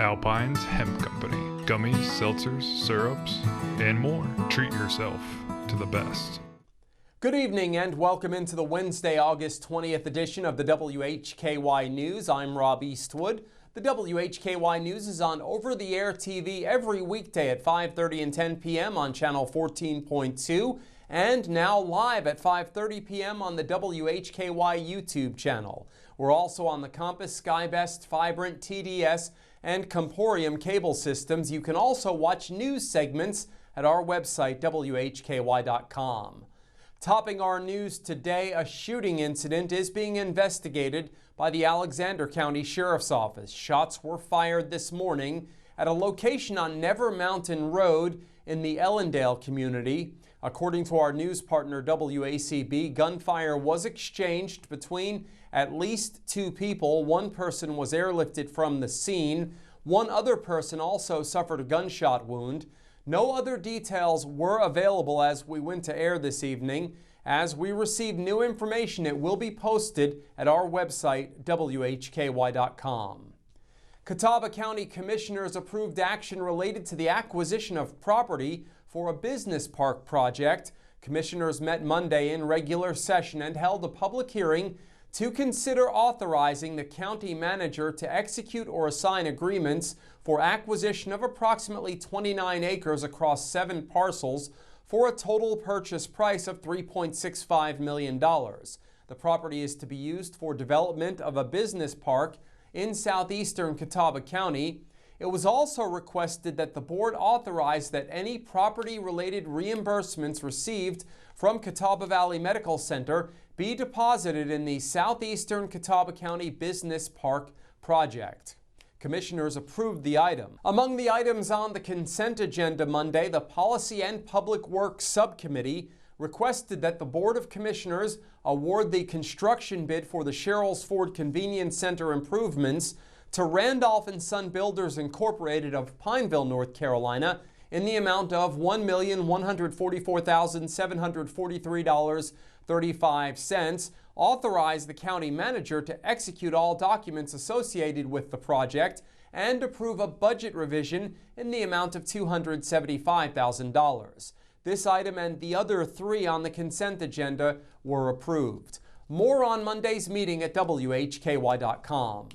Alpine's Hemp Company. Gummies, seltzers, syrups, and more. Treat yourself to the best. Good evening and welcome into the Wednesday, August 20th edition of the WHKY News. I'm Rob Eastwood. The WHKY News is on over-the-air TV every weekday at 5:30 and 10 p.m. on channel 14.2 and now live at 5:30 p.m. on the WHKY YouTube channel. We're also on the Compass, Skybest, Vibrant, TDS, and Comporium cable systems. You can also watch news segments at our website, WHKY.com. Topping our news today, a shooting incident is being investigated by the Alexander County Sheriff's Office. Shots were fired this morning at a location on Never Mountain Road in the Ellendale community. According to our news partner WACB, gunfire was exchanged between at least two people. One person was airlifted from the scene. One other person also suffered a gunshot wound. No other details were available as we went to air this evening. As we receive new information, it will be posted at our website, WHKY.com. Catawba County Commissioners approved action related to the acquisition of property for a business park project. Commissioners met Monday in regular session and held a public hearing to consider authorizing the county manager to execute or assign agreements for acquisition of approximately 29 acres across 7 parcels for a total purchase price of $3.65 million. The property is to be used for development of a business park in southeastern Catawba County. It was also requested that the board authorize that any property-related reimbursements received from Catawba Valley Medical Center be deposited in the Southeastern Catawba County Business Park project. Commissioners approved the item. Among the items on the consent agenda Monday, the Policy and Public Works Subcommittee requested that the Board of Commissioners award the construction bid for the Sherrills Ford Convenience Center improvements to Randolph & Son Builders Incorporated of Pineville, North Carolina, in the amount of $1,144,743.35. Authorize the county manager to execute all documents associated with the project and approve a budget revision in the amount of $275,000. This item and the other 3 on the consent agenda were approved. More on Monday's meeting at WHKY.com.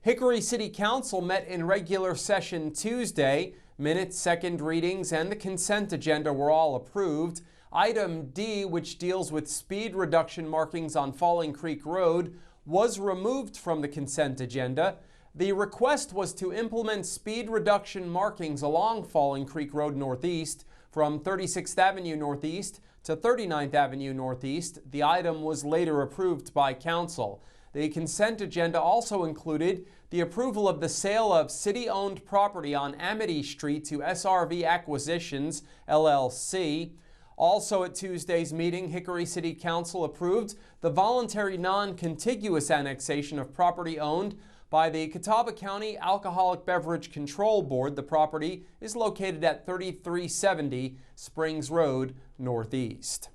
Hickory City Council met in regular session Tuesday. Minutes, second readings, and the consent agenda were all approved. Item D, which deals with speed reduction markings on Falling Creek Road, was removed from the consent agenda. The request was to implement speed reduction markings along Falling Creek Road Northeast from 36th Avenue Northeast to 39th Avenue Northeast. The item was later approved by Council. The consent agenda also included the approval of the sale of city-owned property on Amity Street to SRV Acquisitions, LLC. Also at Tuesday's meeting, Hickory City Council approved the voluntary non-contiguous annexation of property owned by the Catawba County Alcoholic Beverage Control Board. The property is located at 3370 Springs Road, Northeast.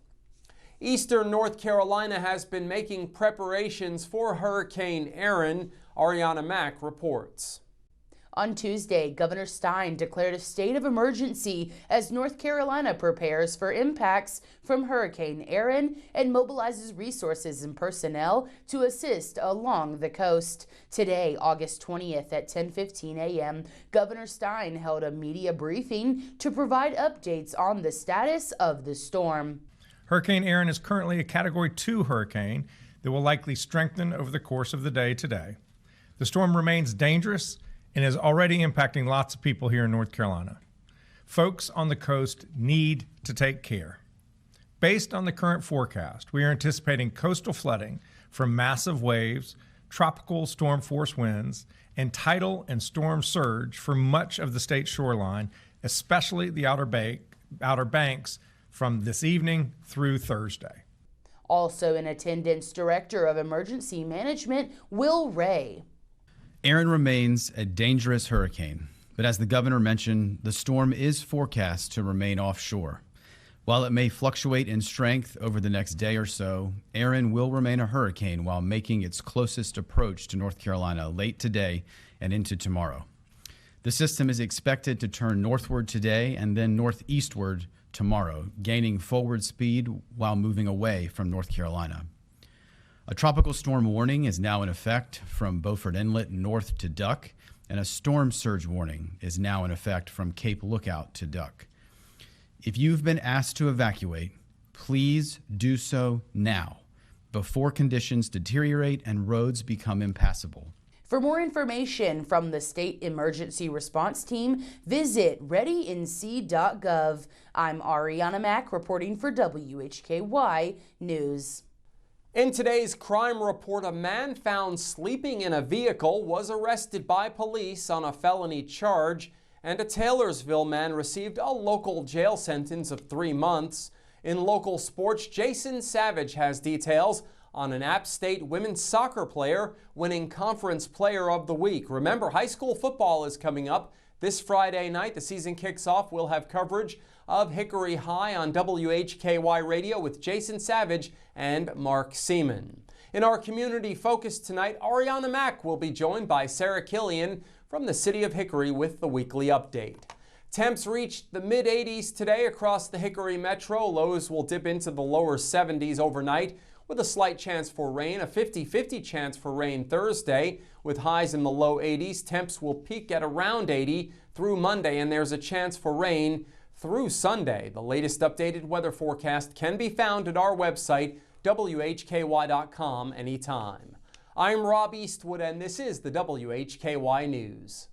Eastern North Carolina has been making preparations for Hurricane Erin. Ariana Mack reports. On Tuesday, Governor Stein declared a state of emergency as North Carolina prepares for impacts from Hurricane Erin and mobilizes resources and personnel to assist along the coast. Today, August 20th at 10:15 a.m., Governor Stein held a media briefing to provide updates on the status of the storm. Hurricane Erin is currently a Category 2 hurricane that will likely strengthen over the course of the day today. The storm remains dangerous and is already impacting lots of people here in North Carolina. Folks on the coast need to take care. Based on the current forecast, we are anticipating coastal flooding from massive waves, tropical storm force winds, and tidal and storm surge for much of the state shoreline, especially the Outer Banks, from this evening through Thursday. Also in attendance, Director of Emergency Management, Will Ray. Erin remains a dangerous hurricane, but as the governor mentioned, the storm is forecast to remain offshore. While it may fluctuate in strength over the next day or so, Erin will remain a hurricane while making its closest approach to North Carolina late today and into tomorrow. The system is expected to turn northward today and then northeastward tomorrow, gaining forward speed while moving away from North Carolina. A tropical storm warning is now in effect from Beaufort Inlet north to Duck, and a storm surge warning is now in effect from Cape Lookout to Duck. If you've been asked to evacuate, please do so now, before conditions deteriorate and roads become impassable. For more information from the State Emergency Response Team, visit readync.gov. I'm Ariana Mack reporting for WHKY News. In today's crime report, a man found sleeping in a vehicle was arrested by police on a felony charge, and a Taylorsville man received a local jail sentence of 3 months. In local sports, Jason Savage has details on an App State women's soccer player winning Conference Player of the Week. Remember, high school football is coming up. This Friday night, the season kicks off. We'll have coverage of Hickory High on WHKY Radio with Jason Savage and Mark Seaman. In our community focus tonight, Ariana Mack will be joined by Sarah Killian from the city of Hickory with the weekly update. Temps reached the mid-80s today across the Hickory Metro. Lows will dip into the lower 70s overnight with a slight chance for rain, a 50-50 chance for rain Thursday. With highs in the low 80s, temps will peak at around 80 through Monday, and there's a chance for rain through Sunday. The latest updated weather forecast can be found at our website, WHKY.com, anytime. I'm Rob Eastwood, and this is the WHKY News.